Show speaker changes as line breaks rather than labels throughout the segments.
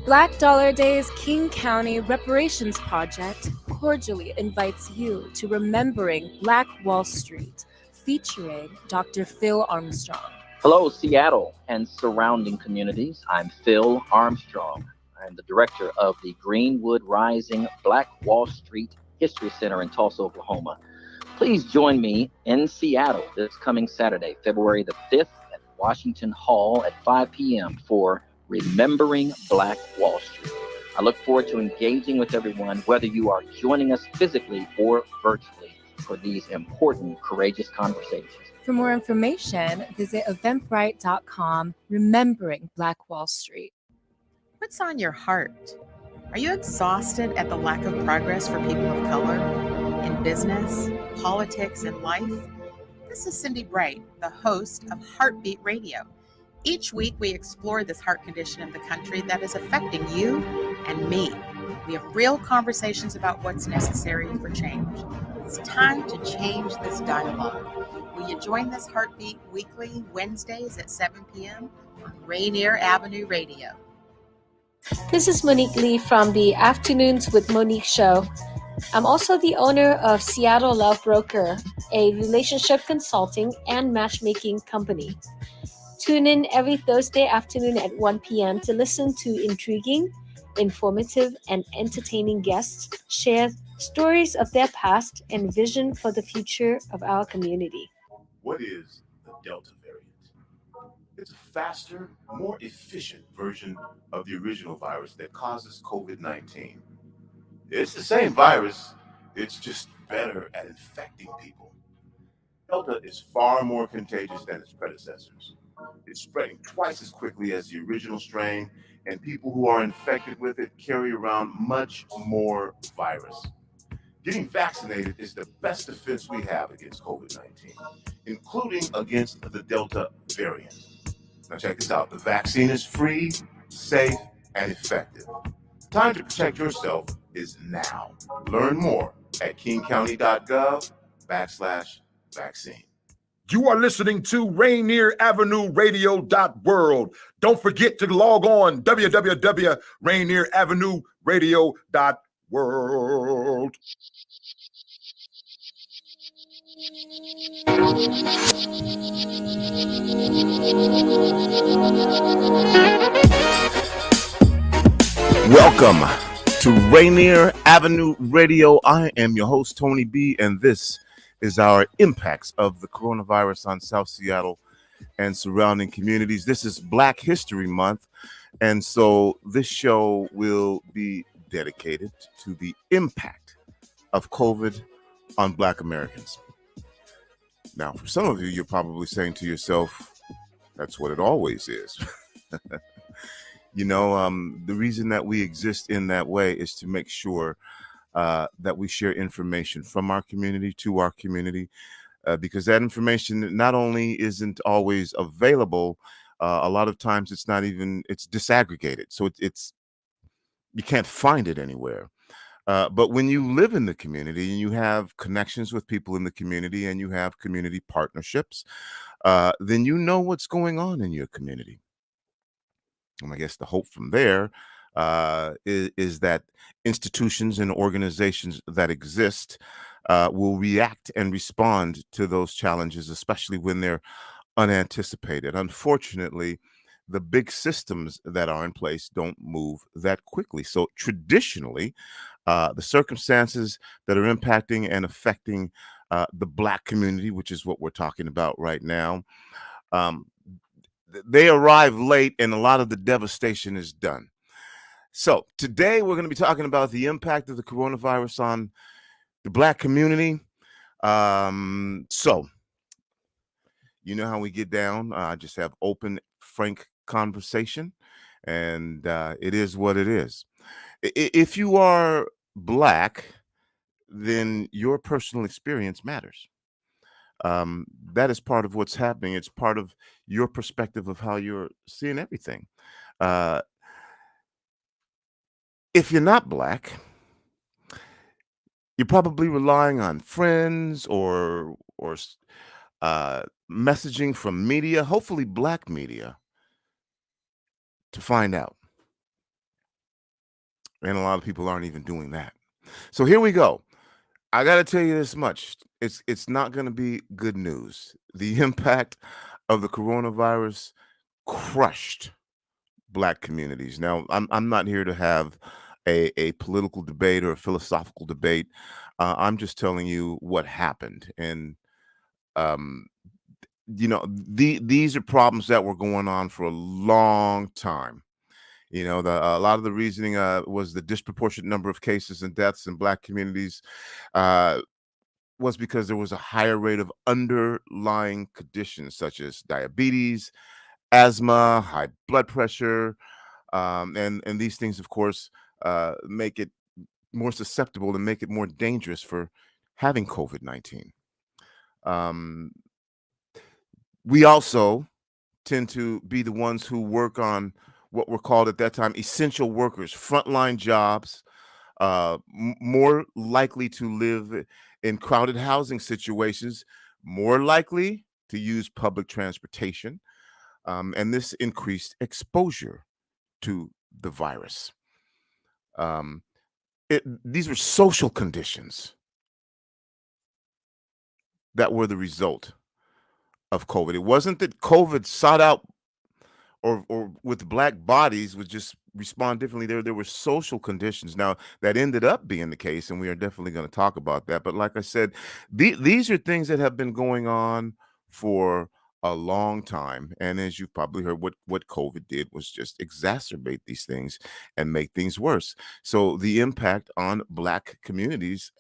Black Dollar Day's King County Reparations Project cordially invites you to Remembering Black Wall Street, featuring Dr. Phil Armstrong.
Hello, Seattle and surrounding communities. I'm Phil Armstrong. I'm the director of the Greenwood Rising Black Wall Street History Center in Tulsa, Oklahoma. Please join me in Seattle this coming Saturday, February the 5th at Washington Hall at 5 p.m. for Remembering Black Wall Street. I look forward to engaging with everyone, whether you are joining us physically or virtually, for these important, courageous conversations.
For more information, visit eventbrite.com, Remembering Black Wall Street.
What's on your heart? Are you exhausted at the lack of progress for people of color in business, politics, and life? This is Cindy Bright, the host of Heartbeat Radio. Each week, we explore this heart condition in the country that is affecting you and me. We have real conversations about what's necessary for change. It's time to change this dialogue. Will you join this Heartbeat weekly, Wednesdays at 7 p.m. on Rainier Avenue Radio?
This is Monique Lee from the Afternoons with Monique show. I'm also the owner of Seattle Love Broker, a relationship consulting and matchmaking company. Tune in every Thursday afternoon at 1 p.m. to listen to intriguing, informative, and entertaining guests share stories of their past and vision for the future of our community.
What is the Delta variant? It's a faster, more efficient version of the original virus that causes COVID-19. It's the same virus, it's just better at infecting people. Delta is far more contagious than its predecessors. It's spreading twice as quickly as the original strain, and people who are infected with it carry around much more virus. Getting vaccinated is the best defense we have against COVID-19, including against the Delta variant. Now check this out. The vaccine is free, safe, and effective. Time to protect yourself is now. Learn more at kingcounty.gov/vaccine.
You are listening to Rainier Avenue Radio.world. Don't forget to log on www.rainieravenue radio.world.
Welcome to Rainier Avenue Radio. I am your host, Tony B, and this is our impacts of the coronavirus on South Seattle and surrounding communities. This is Black History Month, and so this show will be dedicated to the impact of COVID on Black Americans. Now, for some of you, you're probably saying to yourself, that's what it always is. You know, the reason that we exist in that way is to make sure that we share information from our community to our community, because that information not only isn't always available, a lot of times it's not even, it's disaggregated. So it's you can't find it anywhere. But when you live in the community and you have connections with people in the community and you have community partnerships, then you know what's going on in your community. And I guess the hope from there is that institutions and organizations that exist will react and respond to those challenges, especially when they're unanticipated. Unfortunately, the big systems that are in place don't move that quickly. So traditionally, the circumstances that are impacting and affecting the Black community, which is what we're talking about right now, they arrive late and a lot of the devastation is done. So today we're going to be talking about the impact of the coronavirus on the Black community. So you know how we get down. Just have open, frank conversation, and it is what it is. If you are Black, then your personal experience matters. That is part of what's happening. It's part of your perspective of how you're seeing everything. If you're not Black, you're probably relying on friends or messaging from media, hopefully Black media, to find out. And a lot of people aren't even doing that. So here we go. I got to tell you this much. It's not going to be good news. The impact of the coronavirus crushed Black communities. Now, I'm not here to have a political debate or a philosophical debate. I'm just telling you what happened. And um, these are problems that were going on for a long time. A lot of the reasoning was the disproportionate number of cases and deaths in Black communities uh, was because there was a higher rate of underlying conditions such as diabetes, asthma, high blood pressure, and these things, of course, make it more susceptible and make it more dangerous for having COVID-19. Um, we also tend to be the ones who work on what were called at that time essential workers, frontline jobs, more likely to live in crowded housing situations, more likely to use public transportation, and this increased exposure to the virus. Um, these were social conditions that were the result of COVID. It wasn't that COVID sought out or with Black bodies would just respond differently. There were social conditions. Now that ended up being the case, and we are definitely going to talk about that. But like I said, these are things that have been going on for a long time. And as you've probably heard, what COVID did was just exacerbate these things and make things worse. So the impact on Black communities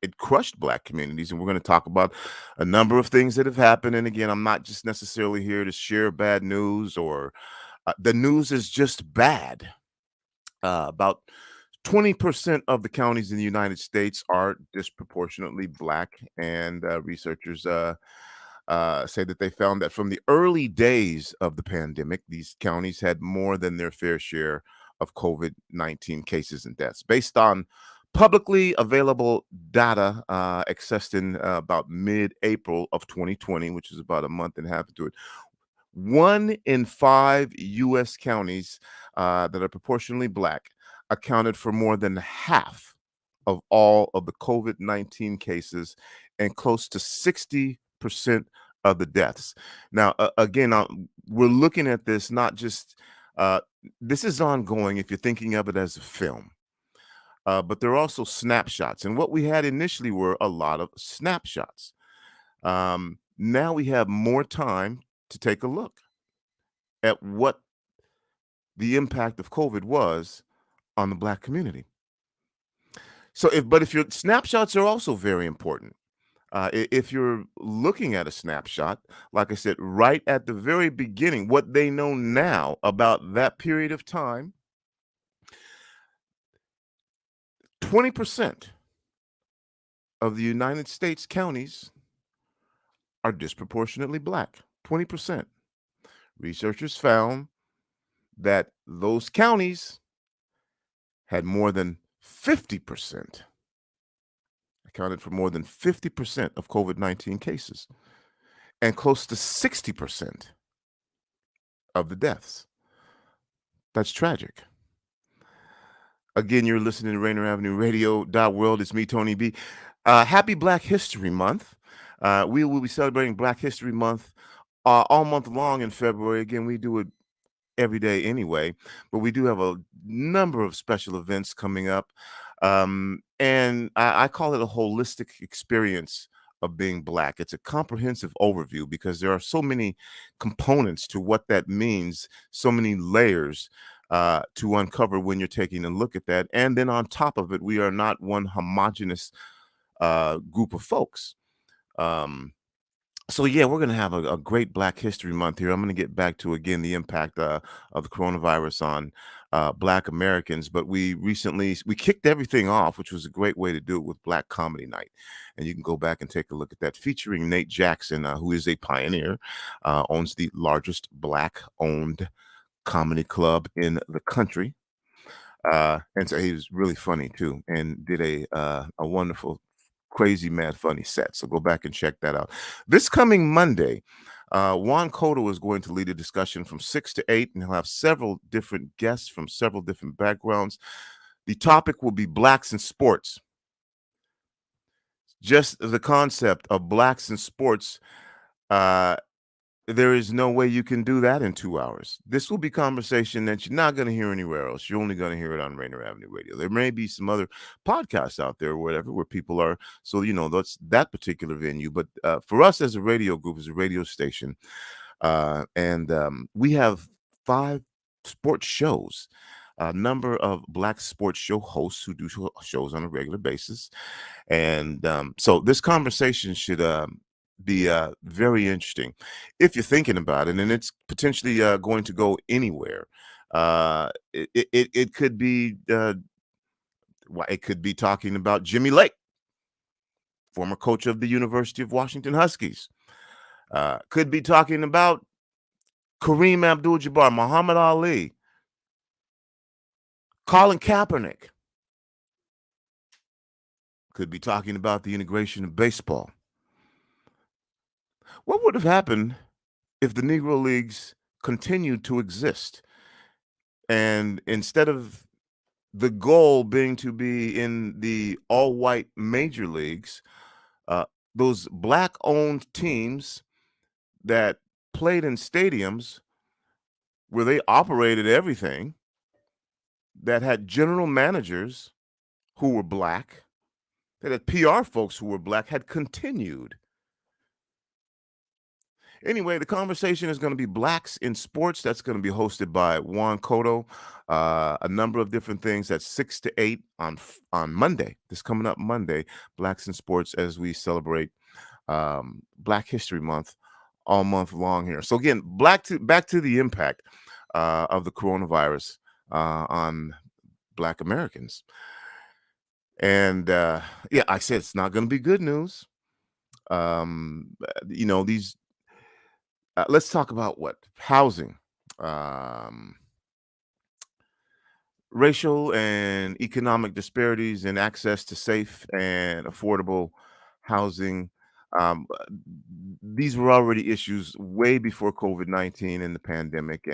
it crushed Black communities, and we're going to talk about a number of things that have happened. And again, I'm not just necessarily here to share bad news or the news is just bad. About 20% of the counties in the United States are disproportionately Black, and researchers say that they found that from the early days of the pandemic, these counties had more than their fair share of COVID-19 cases and deaths. Based on publicly available data accessed in about mid-April of 2020, which is about a month and a half into it, 1 in 5 U.S. counties that are proportionally Black accounted for more than half of all of the COVID-19 cases and close to 60% of the deaths. Now, again, we're looking at this not just, this is ongoing if you're thinking of it as a film. But there are also snapshots. And what we had initially were a lot of snapshots. Now we have more time to take a look at what the impact of COVID was on the Black community. So if your snapshots are also very important. If you're looking at a snapshot, like I said, right at the very beginning, what they know now about that period of time, 20% of the United States counties are disproportionately Black. 20%. Researchers found that those counties had more than 50%, accounted for more than 50% of COVID-19 cases, and close to 60% of the deaths. That's tragic. Again, you're listening to Rainier Avenue Radio World. It's me, Tony B. Happy Black History Month. We will be celebrating Black History Month all month long in February. Again, we do it every day anyway, but we do have a number of special events coming up. And I call it a holistic experience of being Black. It's a comprehensive overview because there are so many components to what that means, so many layers to uncover when you're taking a look at that. And then on top of it, we are not one homogenous group of folks. So yeah, we're going to have a great Black History Month here. I'm going to get back to, again, the impact of the coronavirus on Black Americans. But we kicked everything off, which was a great way to do it, with Black Comedy Night. And you can go back and take a look at that, featuring Nate Jackson, who is a pioneer, owns the largest Black-owned comedy club in the country. And so he was really funny too, and did a wonderful, crazy, mad, funny set. So go back and check that out. This coming Monday, Juan Cotto is going to lead a discussion from 6 to 8, and he'll have several different guests from several different backgrounds. The topic will be blacks in sports. Just the concept of blacks in sports, there is no way you can do that in 2 hours. This will be conversation that you're not going to hear anywhere else. You're only going to hear it on Rainier Avenue Radio. There may be some other podcasts out there or whatever where people are. So, that's that particular venue. But for us as a radio group, as a radio station, and we have 5 sports shows. A number of black sports show hosts who do shows on a regular basis. And so this conversation should be very interesting if you're thinking about it, and it's potentially going to go anywhere. It could be it could be talking about Jimmy Lake, former coach of the University of Washington Huskies. Could be talking about Kareem Abdul-Jabbar, Muhammad Ali, Colin Kaepernick. Could be talking about the integration of baseball. What would have happened if the Negro Leagues continued to exist? And instead of the goal being to be in the all-white major leagues, those black-owned teams that played in stadiums where they operated everything, that had general managers who were black, that had PR folks who were black, had continued. Anyway, the conversation is going to be blacks in sports. That's going to be hosted by Juan Cotto. A number of different things. That's 6 to 8 on Monday. This coming up Monday, blacks in sports, as we celebrate Black History Month all month long here. So again, back to the impact of the coronavirus on Black Americans. And I said it's not going to be good news. These. Let's talk about housing, racial and economic disparities in access to safe and affordable housing. These were already issues way before COVID-19 and the pandemic,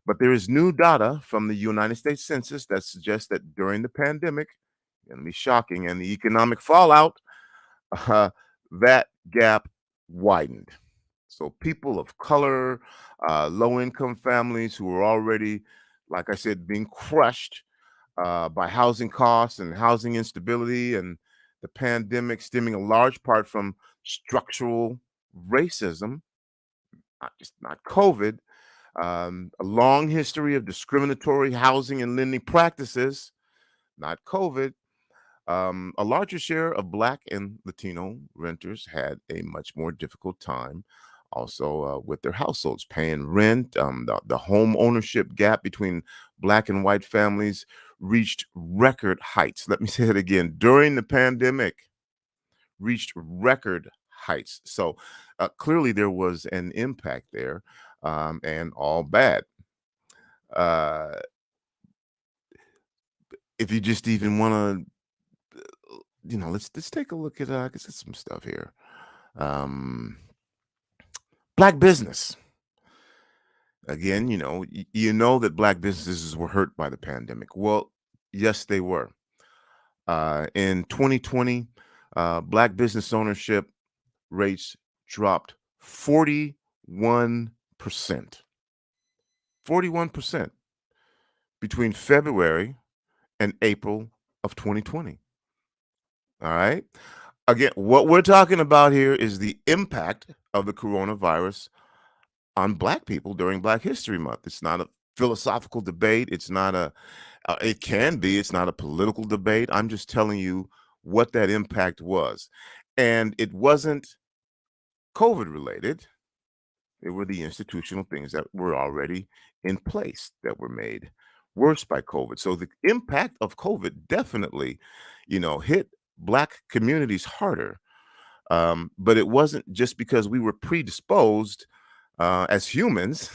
but there is new data from the United States Census that suggests that during the pandemic, going to be shocking, and the economic fallout, that gap widened. So people of color, low-income families who were already, like I said, being crushed by housing costs and housing instability, and the pandemic stemming a large part from structural racism, not COVID, a long history of discriminatory housing and lending practices, not COVID. A larger share of Black and Latino renters had a much more difficult time also with their households, paying rent. The home ownership gap between Black and white families reached record heights. Let me say it again. During the pandemic, reached record heights. So clearly there was an impact there, and all bad. If you just even want to, let's take a look at some stuff here. Black business. Again, you know that Black businesses were hurt by the pandemic. Well, yes, they were. In 2020, Black business ownership rates dropped 41%. 41% between February and April of 2020. All right. Again, what we're talking about here is the impact of the coronavirus on Black people during Black History Month. It's not a philosophical debate. It's not it can be, it's not a political debate. I'm just telling you what that impact was. And it wasn't COVID related. It were the institutional things that were already in place that were made worse by COVID. So the impact of COVID definitely, hit Black communities harder. But it wasn't just because we were predisposed as humans.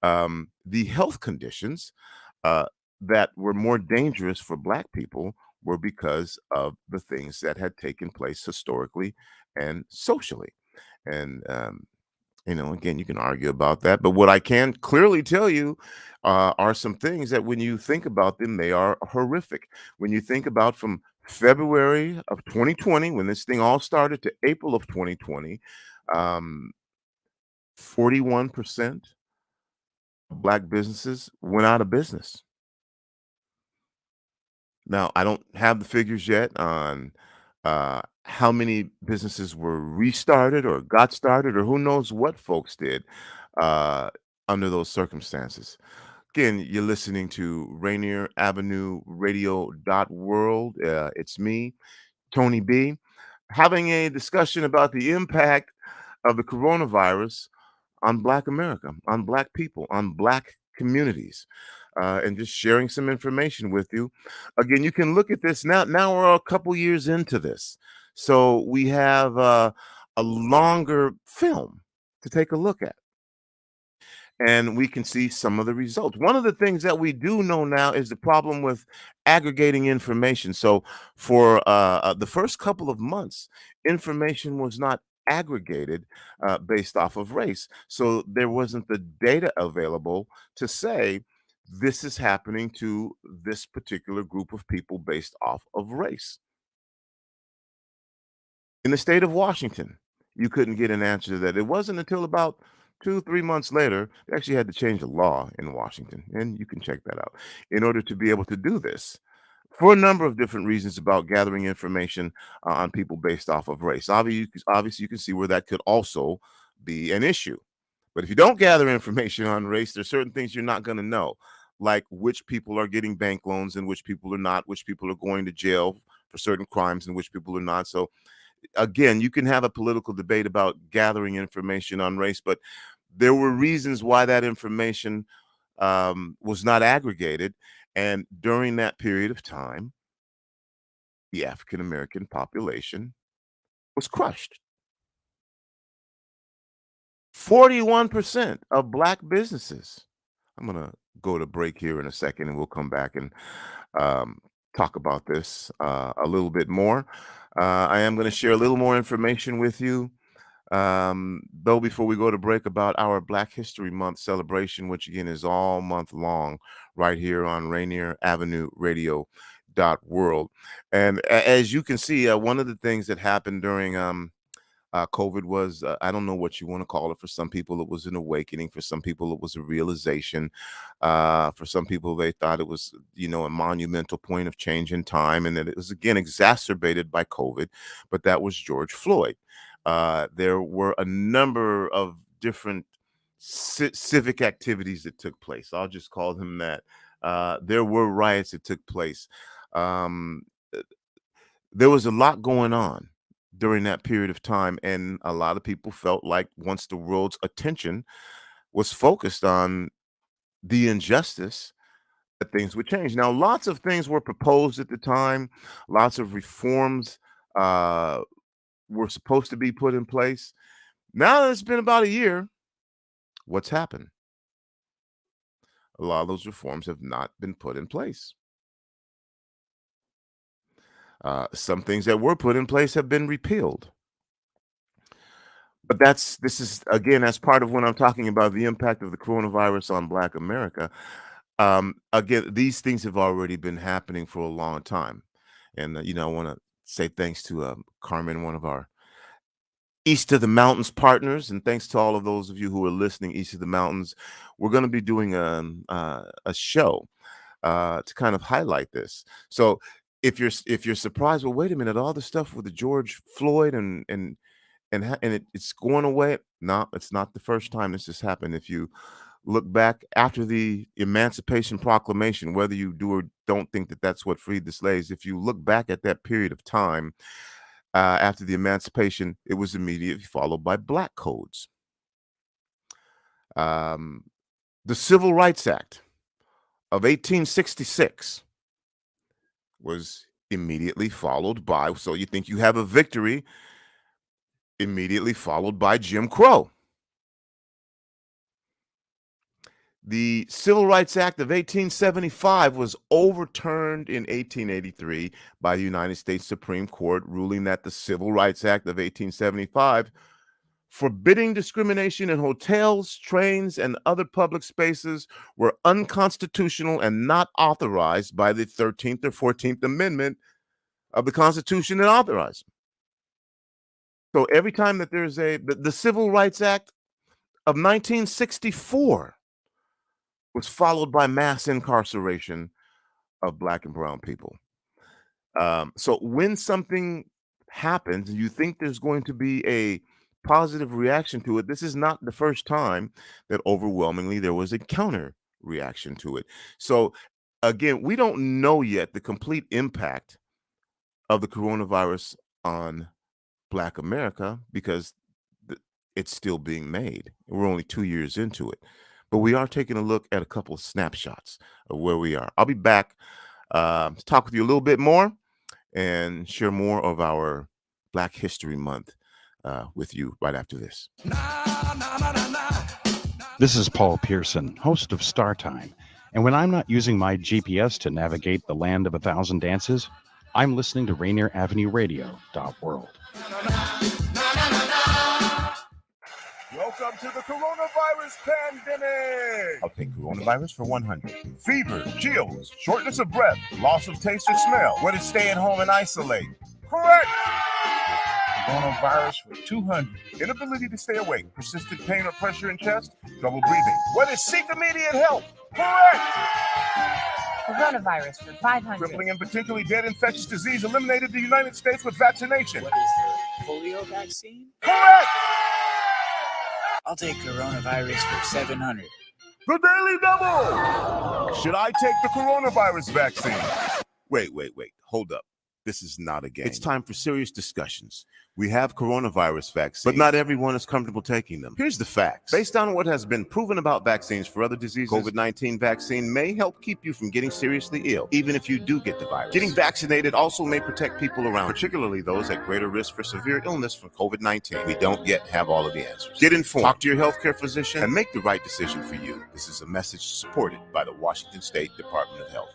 The health conditions that were more dangerous for Black people were because of the things that had taken place historically and socially. And Again, you can argue about that, but what I can clearly tell you are some things that when you think about them, they are horrific. When you think about from February of 2020, when this thing all started, to April of 2020, um, 41% of Black businesses went out of business. Now, I don't have the figures yet on how many businesses were restarted or got started, or who knows what folks did uh, under those circumstances. Again, you're listening to Rainier Avenue Radio World. It's me, Tony B, having a discussion about the impact of the coronavirus on Black America, on Black people, on Black communities, and just sharing some information with you. Again, you can look at this now. Now we're a couple years into this, so we have a longer film to take a look at, and we can see some of the results. One of the things that we do know now is the problem with aggregating information. So, for the first couple of months, information was not aggregated based off of race. So, there wasn't the data available to say this is happening to this particular group of people based off of race. In the state of Washington, you couldn't get an answer to that. It wasn't until about 2, 3 months later, they actually had to change the law in Washington, and you can check that out, in order to be able to do this for a number of different reasons about gathering information on people based off of race. Obviously, you can see where that could also be an issue. But if you don't gather information on race, there's certain things you're not going to know, like which people are getting bank loans and which people are not, which people are going to jail for certain crimes and which people are not. So again, you can have a political debate about gathering information on race, but there were reasons why that information was not aggregated. And during that period of time, the African American population was crushed. 41% of Black businesses. I'm going to go to break here in a second, and we'll come back and um, talk about this a little bit more. I am going to share a little more information with you, though, before we go to break, about our Black History Month celebration, which again is all month long right here on Rainier Avenue Radio World. And as you can see, one of the things that happened during COVID was, I don't know what you want to call it. For some people, it was an awakening. For some people, it was a realization. For some people, they thought it was, a monumental point of change in time, and that it was, again, exacerbated by COVID. But that was George Floyd. There were a number of different civic activities that took place. I'll just call them that. There were riots that took place. Um, there was a lot going on during that period of time, and a lot of people felt like once the world's attention was focused on the injustice, that things would change. Now, lots of things were proposed at the time. Lots of reforms were supposed to be put in place. Now that it's been about a year, what's happened? A lot of those reforms have not been put in place. Some things that were put in place have been repealed. But this is, again, that's part of when I'm talking about the impact of the coronavirus on Black America. Again, these things have already been happening for a long time. And, I want to say thanks to Carmen, one of our East of the Mountains partners, and thanks to all of those of you who are listening East of the Mountains. We're going to be doing a show to kind of highlight this. So if you're surprised, well, wait a minute, all the stuff with the George Floyd and it's going away. No, it's not the first time this has happened. If you look back after the Emancipation Proclamation, whether you do or don't think that that's what freed the slaves, if you look back at that period of time after the emancipation, it was immediately followed by black codes. The Civil Rights Act of 1866 was immediately followed by, so you think you have a victory, immediately followed by Jim Crow. The Civil Rights Act of 1875 was overturned in 1883 by the United States Supreme Court, ruling that the Civil Rights Act of 1875 forbidding discrimination in hotels, trains, and other public spaces were unconstitutional and not authorized by the 13th or 14th Amendment of the Constitution that authorized them. So every time that there's the Civil Rights Act of 1964 was followed by mass incarceration of Black and brown people. So when something happens and you think there's going to be a positive reaction to it, this is not the first time that overwhelmingly there was a counter reaction to it. So again, we don't know yet the complete impact of the coronavirus on Black America because it's still being made. We're only 2 years into it, but we are taking a look at a couple of snapshots of where we are. I'll be back to talk with you a little bit more and share more of our Black History Month with you right after this.
This is Paul Pearson, host of Star Time. And when I'm not using my GPS to navigate the land of 1,000 dances, I'm listening to Rainier Avenue Radio.world.
Welcome to the coronavirus pandemic. I'll take coronavirus for 100. Fever, chills, shortness of breath, loss of taste or smell. What is stay at home and isolate? Correct. Coronavirus for 200. Inability to stay awake, persistent pain or pressure in chest, trouble breathing. What is seek immediate help? Correct.
Coronavirus for 500.
Crippling and potentially dead infectious disease eliminated in the United States with vaccination.
What is the polio vaccine?
Correct.
I'll take coronavirus for 700.
The Daily Double! Should I take the coronavirus vaccine? Wait. Hold up. This is not a game. It's time for serious discussions. We have coronavirus vaccines, but not everyone is comfortable taking them. Here's the facts. Based on what has been proven about vaccines for other diseases, COVID-19 vaccine may help keep you from getting seriously ill, even if you do get the virus. Getting vaccinated also may protect people around, particularly those at greater risk for severe illness from COVID-19. We don't yet have all of the answers. Get informed, talk to your healthcare physician, and make the right decision for you. This is a message supported by the Washington State Department of Health.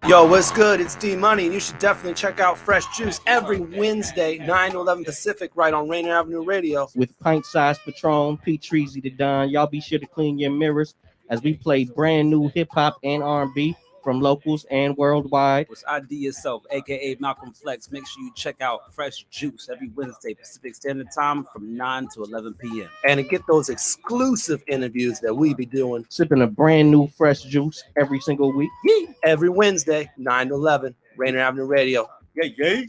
Yo, what's good? It's D-Money, and you should definitely check out Fresh Juice every Wednesday, 9 to 11 Pacific, right on Rainier Avenue Radio.
With pint-sized Patron, P-Treasy to Don. Y'all be sure to clean your mirrors as we play brand new hip-hop and R&B from locals and worldwide.
It's ID Yourself, a.k.a. Malcolm Flex. Make sure you check out Fresh Juice every Wednesday, Pacific Standard Time from 9 to 11 p.m.
And to get those exclusive interviews that we be doing.
Sipping a brand new fresh juice every single week.
Every Wednesday, 9 to 11, Rainier Avenue Radio.
Yay.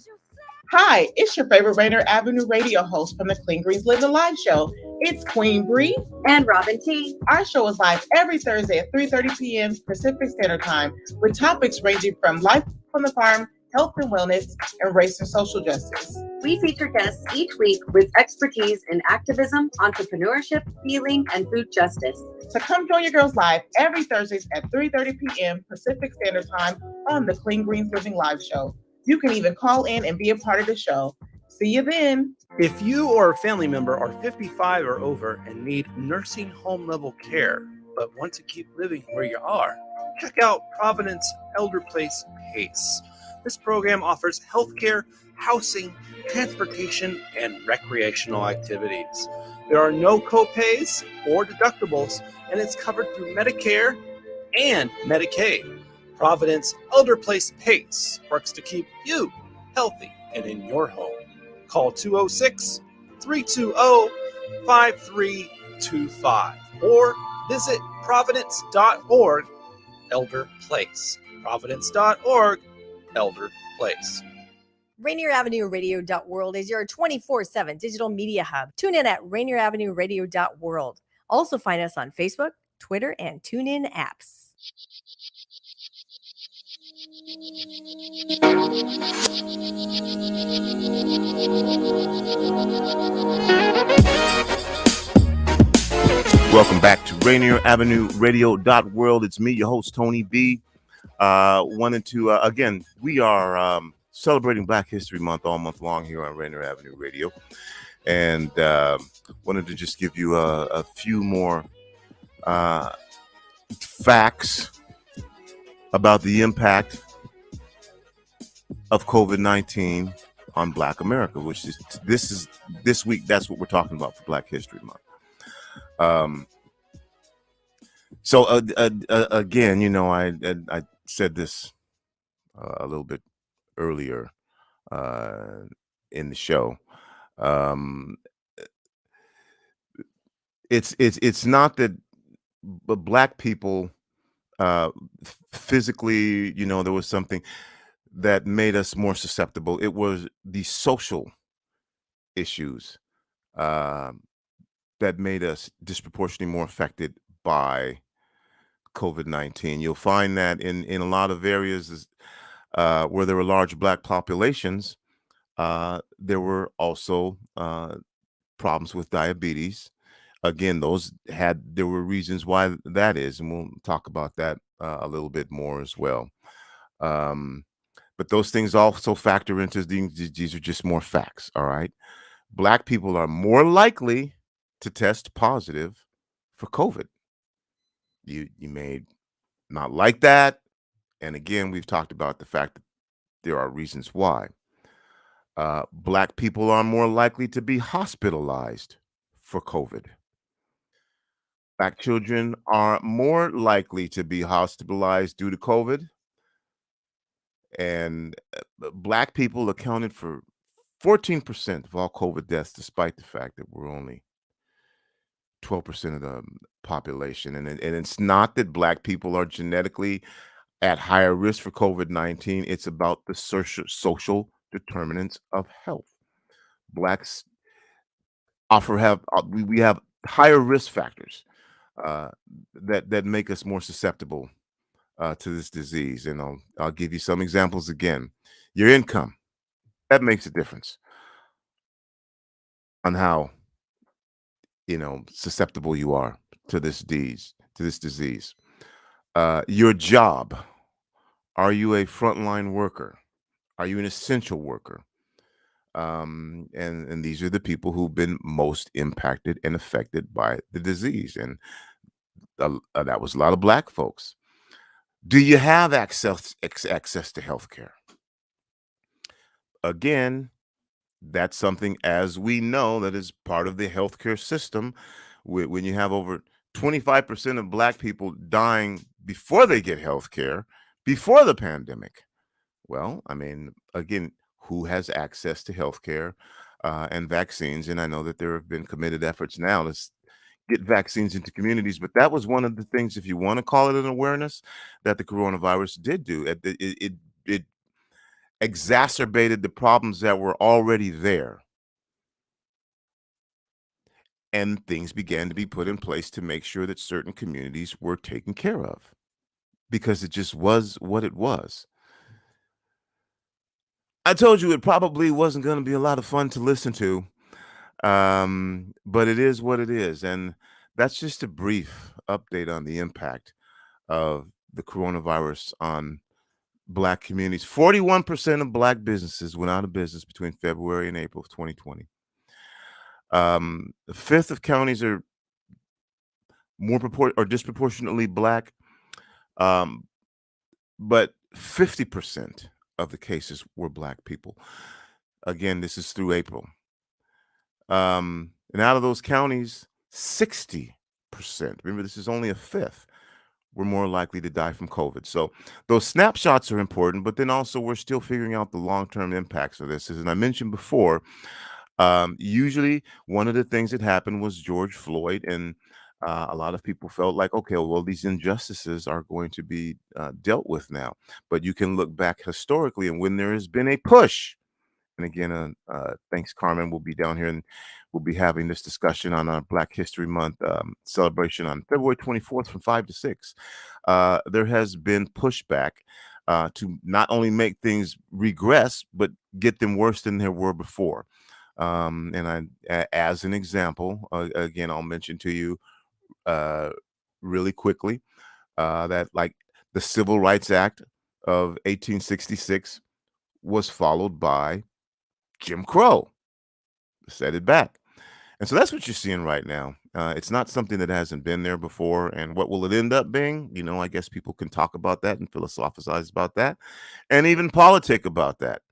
Hi, it's your favorite Rainier Avenue Radio host from the Clean Greens Living Live show. It's Queen Bree
and Robin T.
Our show is live every Thursday at 3:30 p.m. Pacific Standard Time with topics ranging from life from the farm, health and wellness, and race and social justice.
We feature guests each week with expertise in activism, entrepreneurship, healing, and food justice.
So come join your girls live every Thursdays at 3:30 p.m. Pacific Standard Time on the Clean Greens Living Live show. You can even call in and be a part of the show. See you then.
If you or a family member are 55 or over and need nursing home level care, but want to keep living where you are, check out Providence Elder Place PACE. This program offers healthcare, housing, transportation, and recreational activities. There are no co-pays or deductibles, and it's covered through Medicare and Medicaid. Providence Elder Place PACE works to keep you healthy and in your home. Call 206-320-5325 or visit providence.org Elder Place. Providence.org Elder Place.
Rainier Avenue Radio.world is your 24/7 digital media hub. Tune in at Rainier Avenue Radio.world. Also find us on Facebook, Twitter, and TuneIn apps.
Welcome back to Rainier Avenue Radio.world. It's me, your host, Tony B. Wanted to, again, we are celebrating Black History Month all month long here on Rainier Avenue Radio. And wanted to just give you a few more facts about the impact of COVID-19 on Black America, which is this week. That's what we're talking about for Black History Month. So again, you know, I said this a little bit earlier in the show. It's not that Black people physically, you know, there was something that made us more susceptible. It was the social issues that made us disproportionately more affected by COVID-19. You'll find that in a lot of areas where there were large Black populations, there were also problems with diabetes. Again, there were reasons why that is, and we'll talk about that a little bit more as well. But those things also factor into these are just more facts. All right. Black people are more likely to test positive for COVID. You may not like that. And again, we've talked about the fact that there are reasons why. Black people are more likely to be hospitalized for COVID. Black children are more likely to be hospitalized due to COVID. And Black people accounted for 14% of all COVID deaths, despite the fact that we're only 12% of the population. And it's not that Black people are genetically at higher risk for COVID-19. It's about the social determinants of health. Blacks we have higher risk factors that make us more susceptible to this disease. And I'll give you some examples again. Your income, that makes a difference on how, you know, susceptible you are to this disease. Your job, are you a frontline worker? Are you an essential worker? And these are the people who've been most impacted and affected by the disease. And that was a lot of Black folks. Do you have access to health care? Again, that's something, as we know, that is part of the healthcare system. When you have over 25% of Black people dying before they get health care, before the pandemic. Well, I mean, again, who has access to health care and vaccines? And I know that there have been committed efforts now to get vaccines into communities, but that was one of the things, if you want to call it an awareness, that the coronavirus did do. It exacerbated the problems that were already there. And things began to be put in place to make sure that certain communities were taken care of, because it just was what it was. I told you it probably wasn't going to be a lot of fun to listen to, but it is what it is. And that's just a brief update on the impact of the coronavirus on Black communities. 41% of Black businesses went out of business between February and April of 2020. A fifth of counties are disproportionately Black, but 50% of the cases were Black people. Again, this is through April. And out of those counties, 60%, remember this is only a fifth, were more likely to die from COVID. So those snapshots are important, but then also we're still figuring out the long-term impacts of this. As I mentioned before, usually one of the things that happened was George Floyd, and a lot of people felt like, okay, well, these injustices are going to be dealt with now. But you can look back historically, and when there has been a push, and again, thanks, Carmen, we'll be down here and we'll be having this discussion on our Black History Month celebration on February 24th from 5 to 6. There has been pushback to not only make things regress, but get them worse than they were before. And as an example, again, I'll mention to you really quickly that, like, the Civil Rights Act of 1866 was followed by Jim Crow. Set it back. And so that's what you're seeing right now. It's not something that hasn't been there before. And what will it end up being? You know, I guess people can talk about that and philosophize about that and even politic about that.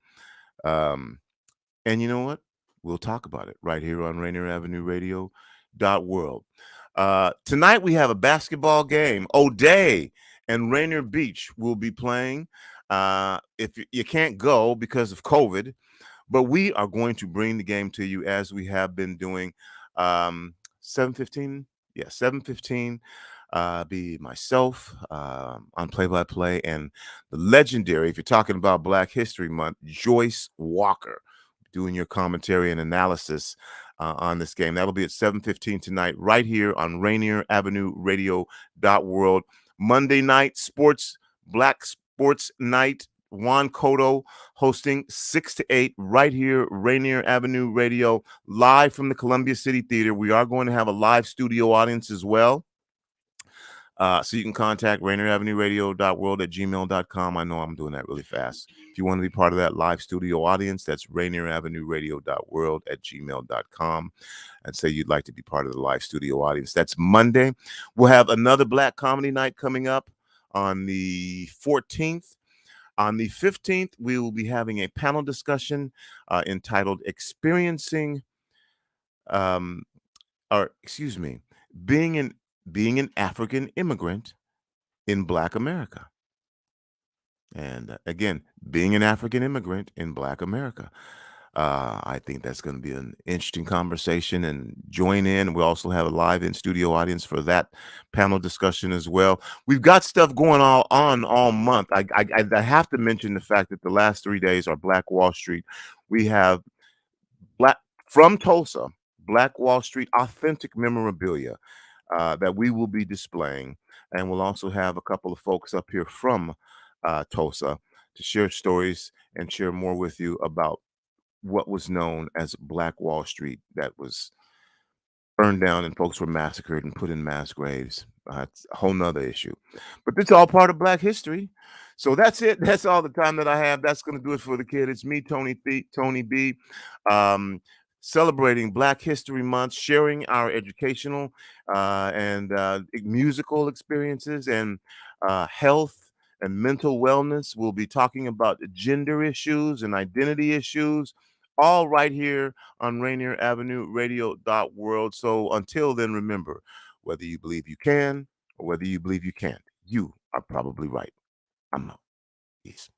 And you know what? We'll talk about it right here on Rainier Avenue Radio .world. Tonight we have a basketball game. O'Day and Rainier Beach will be playing. If you can't go because of COVID, but we are going to bring the game to you as we have been doing. 7:15, yeah, 7:15. Be myself on play-by-play and the legendary, if you're talking about Black History Month, Joyce Walker doing your commentary and analysis on this game. That'll be at 7:15 tonight right here on Rainier Avenue Radio .world. Monday night sports, Black Sports Night. Juan Cotto hosting 6 to 8 right here, Rainier Avenue Radio, live from the Columbia City Theater. We are going to have a live studio audience as well. So you can contact RainierAvenueRadio.world at gmail.com. I know I'm doing that really fast. If you want to be part of that live studio audience, that's RainierAvenueRadio.world at gmail.com, and say you'd like to be part of the live studio audience. That's Monday. We'll have another Black Comedy Night coming up on the 14th. On the 15th, we will be having a panel discussion entitled Being an African Immigrant in Black America. And again, being an African immigrant in Black America. I think that's going to be an interesting conversation, and join in. We also have a live in-studio audience for that panel discussion as well. We've got stuff going on all month. I have to mention the fact that the last 3 days are Black Wall Street. We have from Tulsa, Black Wall Street authentic memorabilia that we will be displaying. And we'll also have a couple of folks up here from Tulsa to share stories and share more with you about what was known as Black Wall Street that was burned down and folks were massacred and put in mass graves. It's a whole nother issue. But it's all part of Black history. So that's it. That's all the time that I have. That's going to do it for the kid. It's me, Tony B, celebrating Black History Month, sharing our educational and musical experiences and health and mental wellness. We'll be talking about gender issues and identity issues, all right here on Rainier Avenue Radio .world. So until then, remember, whether you believe you can or whether you believe you can't, you are probably right. I'm out. Peace.